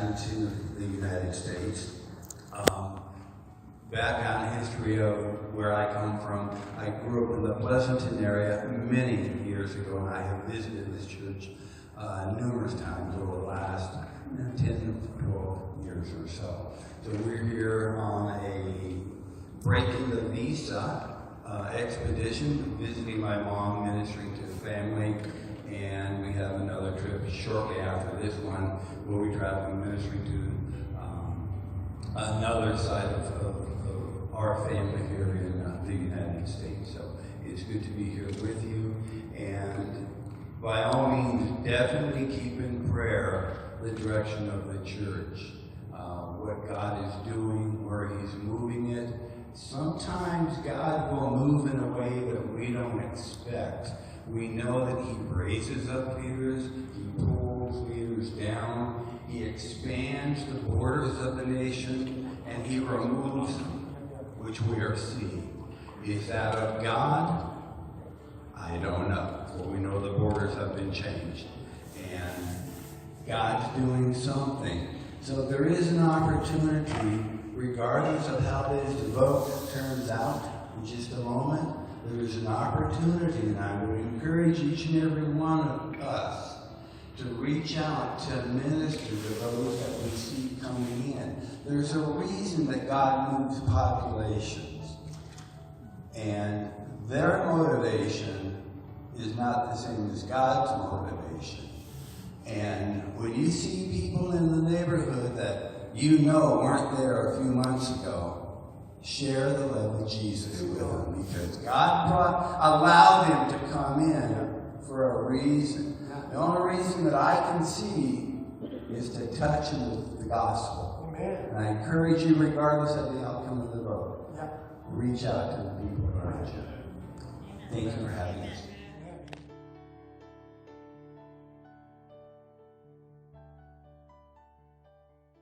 into the United States. Background history of where I come from. I grew up in the Pleasanton area many years ago, and I have visited this church numerous times over the last 10 to 12 years or so. So we're here on a breaking the visa expedition, visiting my mom, ministering to family, and we have another trip shortly after this one where we travel ministering to another side of our family here in the United States. So it's good to be here with you, and by all means, definitely keep in prayer the direction of the church, what God is doing, where He's moving it. Sometimes God will move in a way that we don't expect. We know that He raises up leaders, He pulls leaders down, He expands the borders of the nation, and He removes them, which we are seeing. Is that of God? I don't know. But we know the borders have been changed, and God's doing something. So there is an opportunity, regardless of how this vote turns out in just a moment, there's an opportunity, and I would encourage each and every one of us to reach out to minister to those that we see coming in. There's a reason that God moves populations, and their motivation is not the same as God's motivation. And when you see people in the neighborhood that you know weren't there a few months ago, share the love of Jesus with them, because God allowed them to come in for a reason. The only reason that I can see is to touch them with the gospel. And I encourage you, regardless of the outcome of the vote, reach out to the people around you. Thank you for having us.